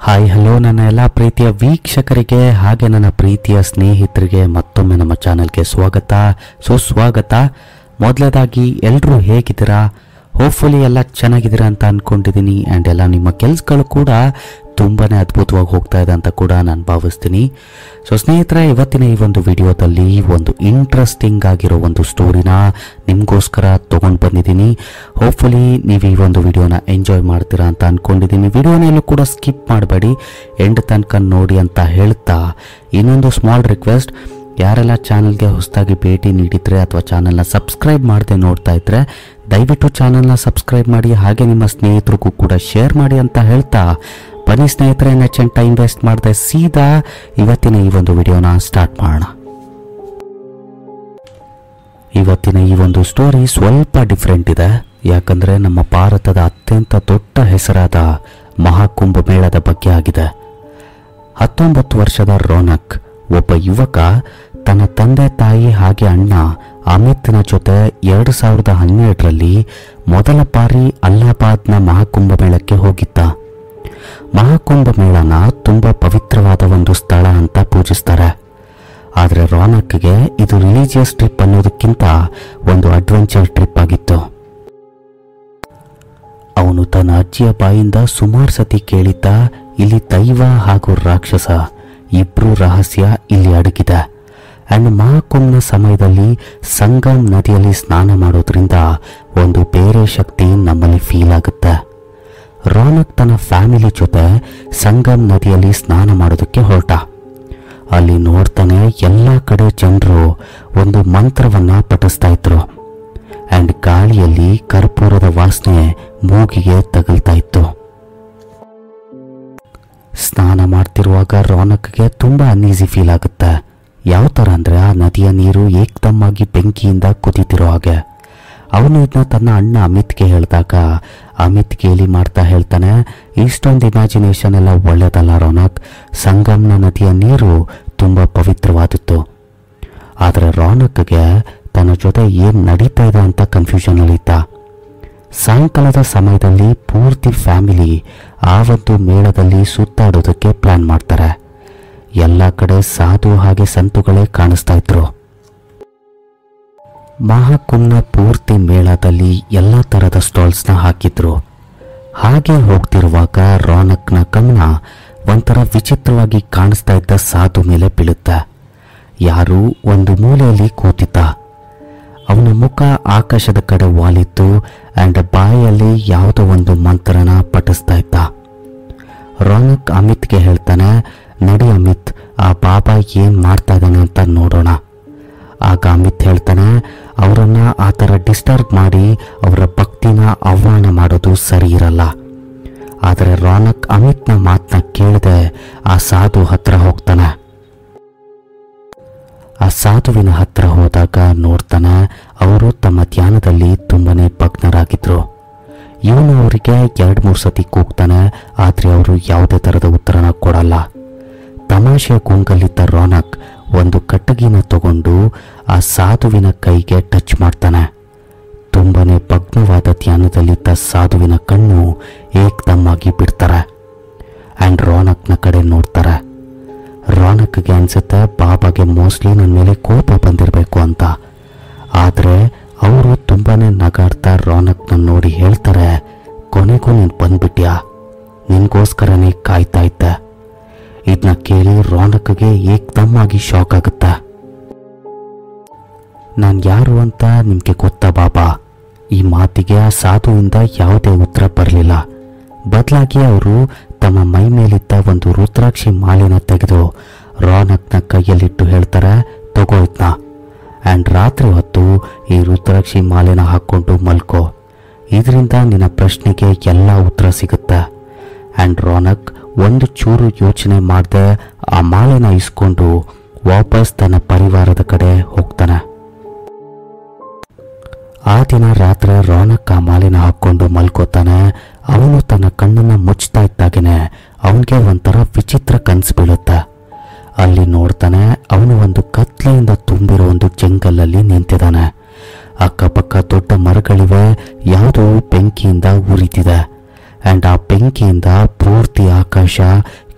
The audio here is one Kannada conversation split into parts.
ಹಾಯ್ ಹಲೋ ನನ್ನ ಎಲ್ಲ ಪ್ರೀತಿಯ ವೀಕ್ಷಕರಿಗೆ ಹಾಗೆ ನನ್ನ ಪ್ರೀತಿಯ ಸ್ನೇಹಿತರಿಗೆ ಮತ್ತೊಮ್ಮೆ ನಮ್ಮ ಚಾನೆಲ್ಗೆ ಸುಸ್ವಾಗತ. ಮೊದಲದಾಗಿ ಎಲ್ಲರೂ ಹೇಗಿದ್ದೀರಾ? ಹೋಪ್ಫುಲಿ ಎಲ್ಲ ಚೆನ್ನಾಗಿದ್ದೀರಾ ಅಂತ ಅಂದ್ಕೊಂಡಿದ್ದೀನಿ. ಆ್ಯಂಡ್ ಎಲ್ಲ ನಿಮ್ಮ ಕೆಲಸಗಳು ಕೂಡ ತುಂಬಾ ಅದ್ಭುತವಾಗಿ ಹೋಗ್ತಾ ಇದೆ ಅಂತ ಕೂಡ ನಾನು ಭಾವಿಸ್ತೀನಿ. ಸೊ ಸ್ನೇಹಿತರೆ, ಇವತ್ತಿನ ಈ ಒಂದು ವಿಡಿಯೋದಲ್ಲಿ ಒಂದು ಇಂಟ್ರೆಸ್ಟಿಂಗ್ ಆಗಿರೋ ಒಂದು ಸ್ಟೋರಿನ ನಿಮಗೋಸ್ಕರ ತೊಗೊಂಡು ಬಂದಿದ್ದೀನಿ. ಹೋಪ್ಫುಲಿ ನೀವು ಈ ಒಂದು ವಿಡಿಯೋನ ಎಂಜಾಯ್ ಮಾಡ್ತೀರಾ ಅಂತ ಅಂದ್ಕೊಂಡಿದ್ದೀನಿ. ವಿಡಿಯೋನೆಲ್ಲೂ ಕೂಡ ಸ್ಕಿಪ್ ಮಾಡಬೇಡಿ, ಎಂಡ್ ತನಕ ನೋಡಿ ಅಂತ ಹೇಳ್ತಾ ಇನ್ನೊಂದು ಸ್ಮಾಲ್ ರಿಕ್ವೆಸ್ಟ್, ಯಾರೆಲ್ಲ ಚಾನಲ್ಗೆ ಹೊಸದಾಗಿ ಭೇಟಿ ನೀಡಿದರೆ ಅಥವಾ ಚಾನಲ್ನ ಸಬ್ಸ್ಕ್ರೈಬ್ ಮಾಡದೆ ನೋಡ್ತಾ ಇದ್ದರೆ ದಯವಿಟ್ಟು ಚಾನಲ್ನ ಸಬ್ಸ್ಕ್ರೈಬ್ ಮಾಡಿ, ಹಾಗೆ ನಿಮ್ಮ ಸ್ನೇಹಿತರಿಗೂ ಕೂಡ ಶೇರ್ ಮಾಡಿ ಅಂತ ಹೇಳ್ತಾ ಬನ್ನಿ ಸ್ನೇಹಿತರೆ, ಹೆಚ್ಚಿನ ಟೈಮ್ ವೇಸ್ಟ್ ಮಾಡದೆ ಸೀದಾ ಇವತ್ತಿನ ಈ ಒಂದು ವಿಡಿಯೋನ ಸ್ಟಾರ್ಟ್ ಮಾಡೋಣ. ಇವತ್ತಿನ ಈ ಒಂದು ಸ್ಟೋರಿ ಸ್ವಲ್ಪ ಡಿಫ್ರೆಂಟ್ ಇದೆ. ಯಾಕಂದರೆ ನಮ್ಮ ಭಾರತದ ಅತ್ಯಂತ ದೊಡ್ಡ ಹೆಸರಾದ ಮಹಾಕುಂಭ ಮೇಳದ ಬಗ್ಗೆ ಆಗಿದೆ. 19 ವರ್ಷದ ರೋನಕ್ ಒಬ್ಬ ಯುವಕ ತನ್ನ ತಂದೆ ತಾಯಿ ಹಾಗೆ ಅಣ್ಣ ಅಮಿತ್ನ ಜೊತೆ 2012ರಲ್ಲಿ ಮೊದಲ ಬಾರಿ ಅಲಹಾಬಾದ್ನ ಮಹಾಕುಂಭ ಮೇಳಕ್ಕೆ ಹೋಗಿದ್ದ. ಮಹಾಕುಂಭ ಮೇಳನ ತುಂಬ ಪವಿತ್ರವಾದ ಒಂದು ಸ್ಥಳ ಅಂತ ಪೂಜಿಸ್ತಾರೆ. ಆದರೆ ರೋನಕ್ಗೆ ಇದು ರಿಲಿಜಿಯಸ್ ಟ್ರಿಪ್ ಅನ್ನೋದಕ್ಕಿಂತ ಒಂದು ಅಡ್ವೆಂಚರ್ ಟ್ರಿಪ್ ಆಗಿತ್ತು. ಅವನು ತನ್ನ ಅಜ್ಜಿಯ ಬಾಯಿಂದ ಸುಮಾರು ಸತಿ ಕೇಳಿದ್ದ, ಇಲ್ಲಿ ದೈವ ಹಾಗೂ ರಾಕ್ಷಸ ಇಬ್ರು ರಹಸ್ಯ ಇಲ್ಲಿ ಅಡಗಿದೆ. ಅಂಡ್ ಮಹಾಕುಂಭನ ಸಮಯದಲ್ಲಿ ಸಂಗಮ್ ನದಿಯಲ್ಲಿ ಸ್ನಾನ ಮಾಡೋದ್ರಿಂದ ಒಂದು ಬೇರೆ ಶಕ್ತಿ ನಮ್ಮಲ್ಲಿ ಫೀಲ್ ಆಗುತ್ತೆ. ರೋನಕ್ ತನ್ನ ಫ್ಯಾಮಿಲಿ ಜೊತೆ ಸಂಗಮ್ ನದಿಯಲ್ಲಿ ಸ್ನಾನ ಮಾಡೋದಕ್ಕೆ ಹೊರಟ. ಅಲ್ಲಿ ನೋಡ್ತಾನೆ ಎಲ್ಲ ಕಡೆ ಜನರು ಒಂದು ಮಂತ್ರವನ್ನ ಪಠಿಸ್ತಾ ಇದ್ರು. ಅಂಡ್ ಗಾಳಿಯಲ್ಲಿ ಕರ್ಪೂರದ ವಾಸನೆ ಮೂಗಿಗೆ ತಗಲ್ತಾ ಇತ್ತು. ಸ್ನಾನ ಮಾಡ್ತಿರುವಾಗ ರೋನಕ್ಗೆ ತುಂಬಾ ಅನ್ಈಸಿ ಫೀಲ್ ಆಗುತ್ತೆ. ಯಾವ ಥರ ಅಂದರೆ ಆ ನದಿಯ ನೀರು ಏಕದಮ್ಮಾಗಿ ಬೆಂಕಿಯಿಂದ ಕುದೀತಿರೋ ಹಾಗೆ. ಅವನು ಇದನ್ನ ತನ್ನ ಅಣ್ಣ ಅಮಿತ್ಗೆ ಹೇಳಿದಾಗ ಅಮಿತ್ ಗೇಲಿ ಮಾಡ್ತಾ ಹೇಳ್ತಾನೆ, ಇಷ್ಟೊಂದು ಇಮ್ಯಾಜಿನೇಷನ್ ಎಲ್ಲ ಒಳ್ಳೆಯದಲ್ಲ ರೋನಕ್, ಸಂಗಮ್ನ ನದಿಯ ನೀರು ತುಂಬ ಪವಿತ್ರವಾದದ್ದು. ಆದರೆ ರೋನಕ್ಗೆ ತನ್ನ ಜೊತೆ ಏನು ನಡೀತಾ ಇದೆ ಅಂತ ಕನ್ಫ್ಯೂಷನಲ್ಲಿದ್ದ. ಸಾಯಂಕಾಲದ ಸಮಯದಲ್ಲಿ ಪೂರ್ತಿ ಫ್ಯಾಮಿಲಿ ಆ ಒಂದು ಮೇಳದಲ್ಲಿ ಸುತ್ತಾಡೋದಕ್ಕೆ ಪ್ಲಾನ್ ಮಾಡ್ತಾರೆ. ಎಲ್ಲ ಕಡೆ ಸಾಧು ಹಾಗೆ ಸಂತುಗಳೇ ಕಾಣಿಸ್ತಾ ಇದ್ರು. ಮಹಾಕುಂಭನ ಪೂರ್ತಿ ಮೇಳದಲ್ಲಿ ಎಲ್ಲ ಥರದ ಸ್ಟಾಲ್ಸ್ನ ಹಾಕಿದ್ರು. ಹಾಗೆ ಹೋಗ್ತಿರುವಾಗ ರೋನಕ್ನ ಗಮನ ಒಂಥರ ವಿಚಿತ್ರವಾಗಿ ಕಾಣಿಸ್ತಾ ಇದ್ದ ಸಾಧು ಮೇಲೆ ಬೀಳುತ್ತೆ. ಯಾರು ಒಂದು ಮೂಲೆಯಲ್ಲಿ ಕೂತಿದ್ದ. ಅವನ ಮುಖ ಆಕಾಶದ ಕಡೆ ವಾಲಿತ್ತು ಆ್ಯಂಡ್ ಬಾಯಲ್ಲಿ ಯಾವುದೋ ಒಂದು ಮಂತ್ರನ ಪಠಿಸ್ತಾ ಇದ್ದ. ರೋನಕ್ ಅಮಿತ್ಗೆ ಹೇಳ್ತಾನೆ, ನಡಿ ಅಮಿತ್, ಆ ಬಾಬಾ ಏನು ಮಾಡ್ತಾ ಇದ್ದಾನೆ ಅಂತ ನೋಡೋಣ. ಆಗ ಅಮಿತ್ ಹೇಳ್ತಾನೆ, ಅವರನ್ನ ಆ ಥರ ಡಿಸ್ಟರ್ಬ್ ಮಾಡಿ ಅವರ ಭಕ್ತಿನ ಆಹ್ವಾನ ಮಾಡೋದು ಸರಿ ಇರಲ್ಲ. ಆದರೆ ರೋನಕ್ ಅಮಿತ್ನ ಮಾತನ್ನ ಕೇಳದೆ ಆ ಸಾಧು ಹತ್ರ ಹೋಗ್ತಾನೆ. ಆ ಸಾಧುವಿನ ಹತ್ರ ಹೋದಾಗ ನೋಡ್ತಾನೆ, ಅವರು ತಮ್ಮ ಧ್ಯಾನದಲ್ಲಿ ತುಂಬಾನೇ ಭಗ್ನರಾಗಿದ್ರು. ಇವನು ಅವರಿಗೆ 2-3 ಸತಿ ಕೂಗ್ತಾನೆ, ಆದರೆ ಅವರು ಯಾವುದೇ ಥರದ ಉತ್ತರನ ಕೊಡಲ್ಲ. ತಮಾಷೆಯ ಗುಂಗಲ್ಲಿದ್ದ ರೋನಕ್ ಒಂದು ಕಟ್ಟಗಿನ ತಗೊಂಡು ಆ ಸಾಧುವಿನ ಕೈಗೆ ಟಚ್ ಮಾಡ್ತಾನೆ. ತುಂಬಾನೇ ಭಗ್ನವಾದ ಧ್ಯಾನದಲ್ಲಿದ್ದ ಸಾಧುವಿನ ಕಣ್ಣು ಏಕದಮ್ಮಾಗಿ ಬಿಡ್ತಾರೆ. ಆ್ಯಂಡ್ ರೋನಕ್ನ ಕಡೆ ನೋಡ್ತಾರೆ. ರೋನಕ್ಗೆ ಅನ್ಸುತ್ತೆ ಬಾಬಾಗೆ ಮೋಸ್ಟ್ಲಿ ನನ್ನ ಮೇಲೆ ಕೋಪ ಬಂದಿರಬೇಕು ಅಂತ. ಆದರೆ ಅವರು ತುಂಬಾನೇ ನಗಾಡ್ತಾ ರೋನಕ್ನ ನೋಡಿ ಹೇಳ್ತಾರೆ, ಕೊನೆಗೂ ನೀನು ಬಂದ್ಬಿಟ್ಯಾ, ನಿನ್ಗೋಸ್ಕರನೇ ಕಾಯ್ತಾ ಇದ್ದೆ. ಇದನ್ನ ಕೇಳಿ ರೋನಕ್ಗೆ ಏಕದಮ್ಮಾಗಿ ಶಾಕ್ ಆಗುತ್ತೆ. ನಾನು ಯಾರು ಅಂತ ನಿಮಗೆ ಗೊತ್ತಾ ಬಾಬಾ? ಈ ಮಾತಿಗೆ ಆ ಸಾಧುವಿಂದ ಯಾವುದೇ ಉತ್ತರ ಬರಲಿಲ್ಲ. ಬದಲಾಗಿ ಅವರು ತಮ್ಮ ಮೈ ಮೇಲಿದ್ದ ಒಂದು ರುದ್ರಾಕ್ಷಿ ಮಾಲೆನ ತೆಗೆದು ರೋನಕ್ನ ಕೈಯಲ್ಲಿಟ್ಟು ಹೇಳ್ತಾರೆ, ತಗೋ ಇದನ್ನ, ಆ್ಯಂಡ್ ರಾತ್ರಿ ಹೊತ್ತು ಈ ರುದ್ರಾಕ್ಷಿ ಮಾಲೆನ ಹಾಕ್ಕೊಂಡು ಮಲ್ಕೋ. ಇದರಿಂದ ನಿನ್ನ ಪ್ರಶ್ನೆಗೆ ಎಲ್ಲ ಉತ್ತರ ಸಿಗುತ್ತೆ. ಆ್ಯಂಡ್ ರೋನಕ್ ಒಂದು ಚೂರು ಯೋಚನೆ ಮಾಡದೆ ಆ ಮಾಲೆನ ಇಸ್ಕೊಂಡು ವಾಪಸ್ ತನ್ನ ಪರಿವಾರದ ಕಡೆ ಹೋಗ್ತಾನೆ. ಆ ದಿನ ರಾತ್ರಿ ರೋನಕ್ ಆ ಮಾಲೆನ ಹಾಕ್ಕೊಂಡು ಮಲ್ಕೋತಾನೆ. ಅವನು ತನ್ನ ಕಣ್ಣನ್ನು ಮುಚ್ತಾ ಇದ್ದಾಗೇನೆ ಅವನಿಗೆ ಒಂಥರ ವಿಚಿತ್ರ ಕನಸು ಬೀಳುತ್ತೆ. ಅಲ್ಲಿ ನೋಡ್ತಾನೆ, ಅವನು ಒಂದು ಕತ್ಲೆಯಿಂದ ತುಂಬಿರೋ ಒಂದು ಜಂಗಲಲ್ಲಿ ನಿಂತಿದ್ದಾನೆ. ಅಕ್ಕಪಕ್ಕ ದೊಡ್ಡ ಮರಗಳಿವೆ, ಯಾವುದೋ ಬೆಂಕಿಯಿಂದ ಉರಿತಿದೆ. ಆ್ಯಂಡ್ ಆ ಬೆಂಕಿಯಿಂದ ಪೂರ್ತಿ ಆಕಾಶ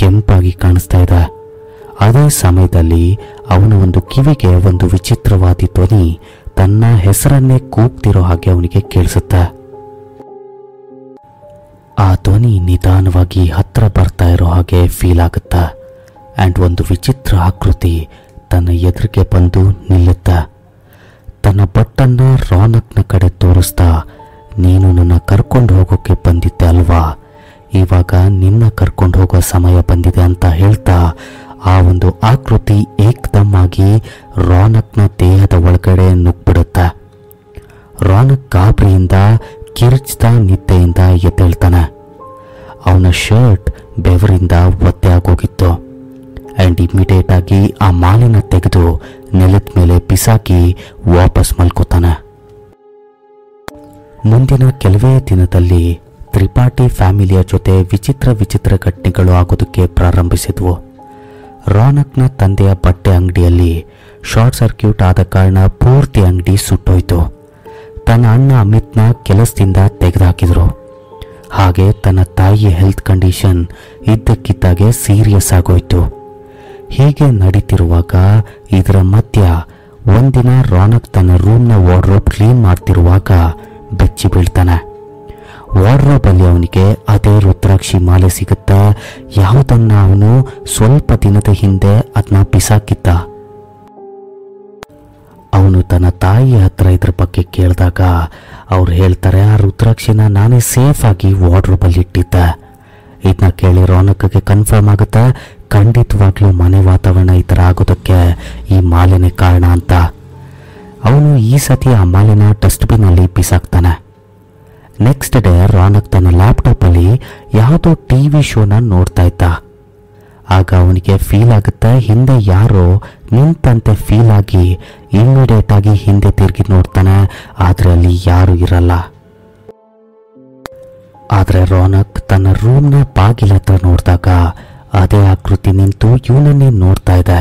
ಕೆಂಪಾಗಿ ಕಾಣಿಸ್ತಾ ಇದೆ. ಅದೇ ಸಮಯದಲ್ಲಿ ಅವನ ಒಂದು ಕಿವಿಗೆ ಒಂದು ವಿಚಿತ್ರವಾದ ಧ್ವನಿ ತನ್ನ ಹೆಸರನ್ನೇ ಕೂಗ್ತಿರೋ ಹಾಗೆ ಅವನಿಗೆ ಕೇಳಿಸುತ್ತೆ. ಆ ಧ್ವನಿ ನಿಧಾನವಾಗಿ ಹತ್ರ ಬರ್ತಾ ಇರೋ ಹಾಗೆ ಫೀಲ್ ಆಗುತ್ತೆ. ಆ್ಯಂಡ್ ಒಂದು ವಿಚಿತ್ರ ಆಕೃತಿ ತನ್ನ ಎದುರಿಗೆ ಬಂದು ನಿಲ್ಲುತ್ತೆ. ತನ್ನ ಬಟ್ಟನ್ನ ರಾನಕ್ನ ಕಡೆ ತೋರಿಸ್ತಾ, ನೀನು ನನ್ನ ಕರ್ಕೊಂಡು ಹೋಗೋಕೆ ಬಂದಿದ್ದೆ ಅಲ್ವಾ, ಇವಾಗ ನಿನ್ನ ಕರ್ಕೊಂಡು ಹೋಗೋ ಸಮಯ ಬಂದಿದೆ ಅಂತ ಹೇಳ್ತಾ ಆ ಒಂದು ಆಕೃತಿ ಏಕದಮ್ ಆಗಿ ರಾನಕ್ನ ದೇಹದ ಒಳಗಡೆ ನುಗ್ಬಿಡುತ್ತೆ. ರಾನಕ್ ಗಾಬರಿಯಿಂದ ಕಿರ್ಚ್ತಾ ನಿದ್ದೆಯಿಂದ ಎದ್ದೇಳ್ತಾನೆ. ಅವನ ಶರ್ಟ್ ಬೆವರಿಂದ ಒತ್ತೆ ಆಗೋಗಿತ್ತು. ಆ್ಯಂಡ್ ಇಮಿಡಿಯೇಟ್ ಆಗಿ ಆ ಮಾಲಿನ ತೆಗೆದು ನೆಲದ ಮೇಲೆ ಬಿಸಾಕಿ ವಾಪಸ್ ಮಲ್ಕೋತಾನೆ. ಮುಂದಿನ ಕೆಲವೇ ದಿನದಲ್ಲಿ ತ್ರಿಪಾಠಿ ಫ್ಯಾಮಿಲಿಯ ಜೊತೆ ವಿಚಿತ್ರ ಘಟನೆಗಳು ಆಗೋದಕ್ಕೆ ಪ್ರಾರಂಭಿಸಿದ್ವು. ರಾನಕ್ನ ತಂದೆಯ ಬಟ್ಟೆ ಅಂಗಡಿಯಲ್ಲಿ ಶಾರ್ಟ್ ಸರ್ಕ್ಯೂಟ್ ಆದ ಕಾರಣ ಪೂರ್ತಿ ಅಂಗಡಿ ಸುಟ್ಟೋಯ್ತು. ತನ್ನ ಅಣ್ಣ ಅಮಿತ್ನ ಕೆಲಸದಿಂದ ತೆಗೆದುಹಾಕಿದ್ರು. ಹಾಗೆ ತನ್ನ ತಾಯಿಯ ಹೆಲ್ತ್ ಕಂಡೀಷನ್ ಇದ್ದಕ್ಕಿದ್ದಾಗೆ ಸೀರಿಯಸ್ ಆಗೋಯ್ತು. ಹೀಗೆ ನಡೀತಿರುವಾಗ ಇದರ ಮಧ್ಯ ಒಂದಿನ ರಾನಕ್ ತನ್ನ ರೂಮ್ನ ವಾರ್ಡ್ರೋಬ್ ಕ್ಲೀನ್ ಮಾಡ್ತಿರುವಾಗ ಬೆಚ್ಚಿ ಬೀಳ್ತಾನೆ. ವಾರ್ಡ್ರೋಬಲ್ಲಿ ಅವನಿಗೆ ಅದೇ ರುದ್ರಾಕ್ಷಿ ಮಾಲೆ ಸಿಗುತ್ತೆ. ಯಾವುದನ್ನ ಅವನು ಸ್ವಲ್ಪ ದಿನದ ಹಿಂದೆ ಅದನ್ನ ಬಿಸಾಕಿದ್ದ. ಅವನು ತನ್ನ ತಾಯಿ ಹತ್ರ ಇದ್ರ ಬಗ್ಗೆ ಕೇಳಿದಾಗ ಅವ್ರು ಹೇಳ್ತಾರೆ, ಆ ರುದ್ರಾಕ್ಷಿನ ನಾನೇ ಸೇಫ್ ಆಗಿ ವಾರ್ಡ್ರೋಬಲ್ಲಿ ಇಟ್ಟಿದ್ದೆ. ಇದನ್ನ ಕೇಳಿ ರಾನಕ್ಗೆ ಕನ್ಫರ್ಮ್ ಆಗುತ್ತೆ, ಖಂಡಿತವಾಗ್ಲೂ ಮನೆ ವಾತಾವರಣ ಈ ಥರ ಆಗೋದಕ್ಕೆ ಈ ಮಾಲೆನೇ ಕಾರಣ ಅಂತ. ಅವನು ಈ ಸತಿ ಆ ಮಾಲೆನ ಡಸ್ಟ್ಬಿನಲ್ಲಿ ಬಿಸಾಕ್ತಾನೆ. ನೆಕ್ಸ್ಟ್ ಡೇ ರಾನಕ್ ತನ್ನ ಲ್ಯಾಪ್ಟಾಪಲ್ಲಿ ಯಾವುದೋ ಟಿವಿ ಶೋನ ನೋಡ್ತಾ ಇದ್ದ. ಆಗ ಅವನಿಗೆ ಫೀಲ್ ಆಗುತ್ತೆ, ಹಿಂದೆ ಯಾರೋ ನಿಂತಂತೆ ಫೀಲ್ ಆಗಿ ಇಮಿಡಿಯೇಟ್ ಆಗಿ ಹಿಂದೆ ತಿರುಗಿ ನೋಡ್ತಾನೆ. ಆದರೆ ಅಲ್ಲಿ ಯಾರು ಇರಲ್ಲ. ಆದರೆ ರಾನಕ್ ತನ್ನ ರೂಮ್ನ ಬಾಗಿಲ ಹತ್ರ ನೋಡಿದಾಗ ಅದೇ ಆಕೃತಿ ನಿಂತು ಇವನನ್ನೇ ನೋಡ್ತಾ ಇದೆ.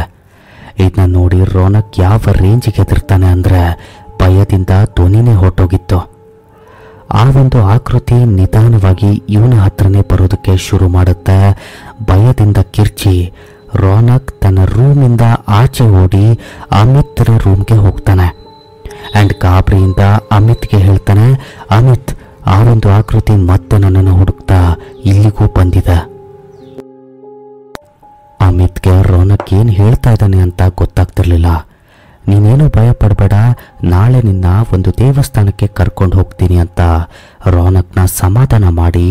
ಇದನ್ನ ನೋಡಿ ರಾನಕ್ ಯಾವ ರೇಂಜಿಗೆ ಹೆದರ್ತಾನೆ ಅಂದರೆ ಭಯದಿಂದ ಧ್ವನಿನೇ ಹೊರಟೋಗಿತ್ತು. ಆ ಒಂದು ಆಕೃತಿ ನಿಧಾನವಾಗಿ ಇವನ ಹತ್ರನೇ ಬರೋದಕ್ಕೆ ಶುರು ಮಾಡುತ್ತೆ. ಭಯದಿಂದ ಕಿರ್ಚಿ ರಾನಕ್ ತನ್ನ ರೂಮಿಂದ ಆಚೆ ಓಡಿ ಅಮಿತ್ನ ರೂಮ್ಗೆ ಹೋಗ್ತಾನೆ. ಆ್ಯಂಡ್ ಗಾಬರಿಯಿಂದ ಅಮಿತ್ಗೆ ಹೇಳ್ತಾನೆ, ಅಮಿತ್, ಆ ಒಂದು ಆಕೃತಿ ಮತ್ತೆ ನನ್ನನ್ನು ಹುಡುಕ್ತಾ ಇಲ್ಲಿಗೂ ಬಂದಿದೆ. ಅಮಿತ್ಗೆ ರಾನಕ್ ಏನು ಹೇಳ್ತಾ ಇದ್ದಾನೆ ಅಂತ ಗೊತ್ತಾಗ್ತಿರ್ಲಿಲ್ಲ. ನೀನೇನು ಭಯ ಪಡಬೇಡ, ನಾಳೆ ನಿನ್ನ ಒಂದು ದೇವಸ್ಥಾನಕ್ಕೆ ಕರ್ಕೊಂಡು ಹೋಗ್ತೀನಿ ಅಂತ ರಾನಕ್ನ ಸಮಾಧಾನ ಮಾಡಿ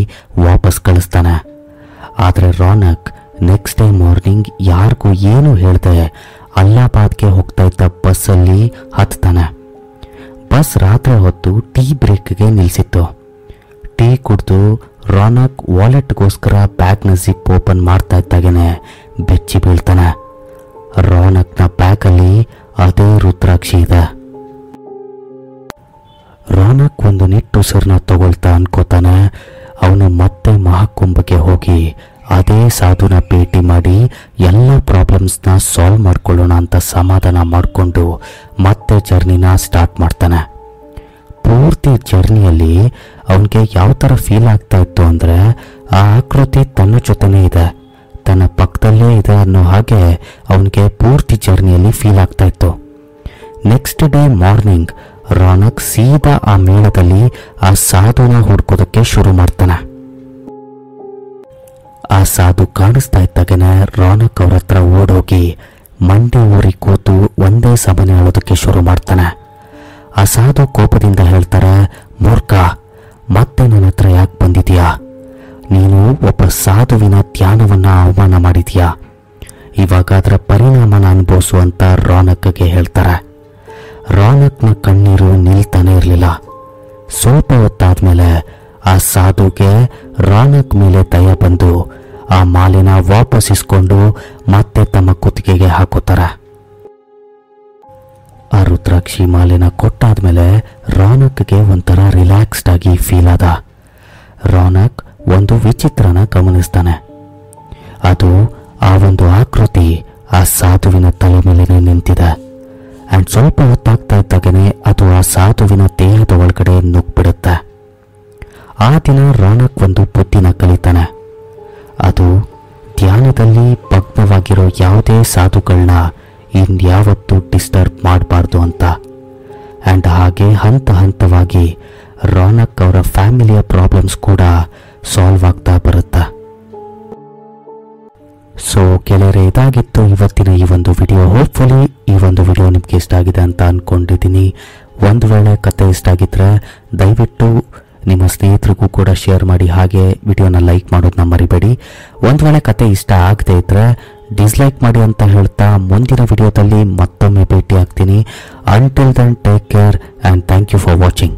ವಾಪಸ್ ಕಳಿಸ್ತಾನೆ. ಆದರೆ ರಾನಕ್ ನೆಕ್ಸ್ಟ್ ಡೇ ಮಾರ್ನಿಂಗ್ ಯಾರಿಗೂ ಏನು ಹೇಳ್ದೆ ಅಲ್ಲಾಬಾದ್ಗೆ ಹೋಗ್ತಾ ಇದ್ದ ಬಸ್ಸಲ್ಲಿ ಹತ್ತಾನೆ. ಬಸ್ ರಾತ್ರಿ ಹೊತ್ತು ಟೀ ಬ್ರೇಕ್ಗೆ ನಿಲ್ಲಿಸಿತ್ತು. ಟೀ ಕುಡಿದು ರಾನಕ್ ವಾಲೆಟ್ಗೋಸ್ಕರ ಬ್ಯಾಗ್ನ ಜಿಪ್ ಓಪನ್ ಮಾಡ್ತಾ ಇದ್ದಾಗೇನೆ ಬೆಚ್ಚಿ ಬೀಳ್ತಾನೆ. ರಾನಕ್ನ ಬ್ಯಾಗಲ್ಲಿ ಅದೇ ರುದ್ರಾಕ್ಷಿ ಇದೆ. ರಾನಕ್ ಒಂದು ನಿಟ್ಟುಸಿರನ್ನ ತಗೊಳ್ತಾ ಅನ್ಕೋತಾನೆ, ಅವನು ಮತ್ತೆ ಮಹಾಕುಂಭಕ್ಕೆ ಹೋಗಿ ಅದೇ ಸಾಧುನ ಭೇಟಿ ಮಾಡಿ ಎಲ್ಲ ಪ್ರಾಬ್ಲಮ್ಸ್ನ ಸಾಲ್ವ್ ಮಾಡ್ಕೊಳ್ಳೋಣ ಅಂತ ಸಮಾಧಾನ ಮಾಡಿಕೊಂಡು ಮತ್ತೆ ಜರ್ನಿನ ಸ್ಟಾರ್ಟ್ ಮಾಡ್ತಾನೆ. ಪೂರ್ತಿ ಜರ್ನಿಯಲ್ಲಿ ಅವನಿಗೆ ಯಾವ ಥರ ಫೀಲ್ ಆಗ್ತಾ ಇತ್ತು ಅಂದರೆ, ಆ ಆಕೃತಿ ತನ್ನ ಜೊತೆನೇ ಇದೆ, ತನ್ನ ಪಕ್ಕದಲ್ಲೇ ಇದೆ ಅನ್ನೋ ಹಾಗೆ ಅವನಿಗೆ ಪೂರ್ತಿ ಜರ್ನಿಯಲ್ಲಿ ಫೀಲ್ ಆಗ್ತಾ ಇತ್ತು. ನೆಕ್ಸ್ಟ್ ಡೇ ಮಾರ್ನಿಂಗ್ ರಾನಕ್ ಸೀದಾ ಆ ಮೇಳದಲ್ಲಿ ಆ ಸಾಧುನ ಹುಡ್ಕೋದಕ್ಕೆ ಶುರು ಮಾಡ್ತಾನೆ. ಆ ಸಾಧು ಕಾಣಿಸ್ತಾ ಇದ್ದಾಗನೆ ರಾನಕ್ ಅವ್ರ ಹತ್ರ ಓಡೋಗಿ ಮಂಡಿ ಊರಿ ಕೂತು ಒಂದೇ ಸಮನೆ ಅಳೋದಕ್ಕೆ ಶುರು ಮಾಡ್ತಾನೆ. ಆ ಸಾಧು ಕೋಪದಿಂದ ಹೇಳ್ತಾರೆ, ಮೂರ್ಖ, ಮತ್ತೆ ನನ್ನ ಹತ್ರ ಯಾಕೆ ಬಂದಿದೀಯಾ? ನೀನು ಒಬ್ಬ ಸಾಧುವಿನ ಧ್ಯಾನವನ್ನ ಅವಮಾನ ಮಾಡಿದ್ಯಾ, ಇವಾಗ ಅದರ ಪರಿಣಾಮನ ಅನುಭವಿಸು ಅಂತ ರಾನಕ್ಗೆ ಹೇಳ್ತಾರೆ. ರಾನಕ್ನ ಕಣ್ಣೀರು ನಿಲ್ತಾನೆ ಇರಲಿಲ್ಲ. ಸ್ವಲ್ಪ ಹೊತ್ತಾದ್ಮೇಲೆ ಆ ಸಾಧುಗೆ ರಾನಕ್ ಮೇಲೆ ದಯ ಬಂದು ಆ ಮಾಲಿನ ವಾಪಸ್ ಇಸ್ಕೊಂಡು ಮತ್ತೆ ತಮ್ಮ ಕುತ್ತಿಗೆಗೆ ಹಾಕೋತಾರೆ. ಆ ರುದ್ರಾಕ್ಷಿ ಮಾಲಿನ ಕೊಟ್ಟಾದ್ಮೇಲೆ ರಾನಕ್ಗೆ ಒಂಥರ ರಿಲ್ಯಾಕ್ಸ್ಡ್ ಆಗಿ ಫೀಲ್ ಆದ. ರಾನಕ್ ಒಂದು ವಿಚಿತ್ರನ ಗಮನಿಸ್ತಾನೆ. ಅದು ಆ ಒಂದು ಆಕೃತಿ ಆ ಸಾಧುವಿನ ತಲೆ ಮೇಲೆ ನಿಂತಿದೆ. ಆ್ಯಂಡ್ ಸ್ವಲ್ಪ ಹೊತ್ತಾಗ್ತಾ ಇದ್ದಾಗನೇ ಅದು ಆ ಸಾಧುವಿನ ದೇಹದ ಒಳಗಡೆ ನುಗ್ಬಿಡುತ್ತೆ. ಆ ದಿನ ರಾನಕ್ ಒಂದು ಬುದ್ಧಿನ ಕಲಿತಾನೆ. ಅದು ಧ್ಯಾನದಲ್ಲಿ ಭಗ್ನವಾಗಿರೋ ಯಾವುದೇ ಸಾಧುಗಳನ್ನ ಇನ್ಯಾವತ್ತೂ ಡಿಸ್ಟರ್ಬ್ ಮಾಡಬಾರ್ದು ಅಂತ. ಆ್ಯಂಡ್ ಹಾಗೆ ಹಂತ ಹಂತವಾಗಿ ರಾನಕ್ ಅವರ ಫ್ಯಾಮಿಲಿಯ ಪ್ರಾಬ್ಲಮ್ಸ್ ಕೂಡ ಸಾಲ್ವ್ ಆಗ್ತಾ ಬರುತ್ತೆ. ಸೊ ಗೆಳೆಯರೆ, ಇದಾಗಿತ್ತು ಇವತ್ತಿನ ಈ ಒಂದು ವಿಡಿಯೋ. ಹೋಪ್ಫುಲಿ ಈ ಒಂದು ವಿಡಿಯೋ ನಿಮಗೆ ಇಷ್ಟ ಆಗಿದೆ ಅಂತ ಅಂದ್ಕೊಂಡಿದ್ದೀನಿ. ಒಂದು ವೇಳೆ ಕತೆ ಇಷ್ಟ ಆಗಿದ್ರೆ ದಯವಿಟ್ಟು ನಿಮ್ಮ ಸ್ನೇಹಿತರಿಗೂ ಕೂಡ ಶೇರ್ ಮಾಡಿ, ಹಾಗೆ ವಿಡಿಯೋನ ಲೈಕ್ ಮಾಡೋದನ್ನ ಮರಿಬೇಡಿ. ಒಂದು ವೇಳೆ ಕತೆ ಇಷ್ಟ ಆಗದೆ ಇದ್ರೆ ಡಿಸ್ಲೈಕ್ ಮಾಡಿ ಅಂತ ಹೇಳ್ತಾ ಮುಂದಿನ ವಿಡಿಯೋದಲ್ಲಿ ಮತ್ತೊಮ್ಮೆ ಭೇಟಿ ಆಗ್ತೀನಿ. Until then take care and thank you for watching.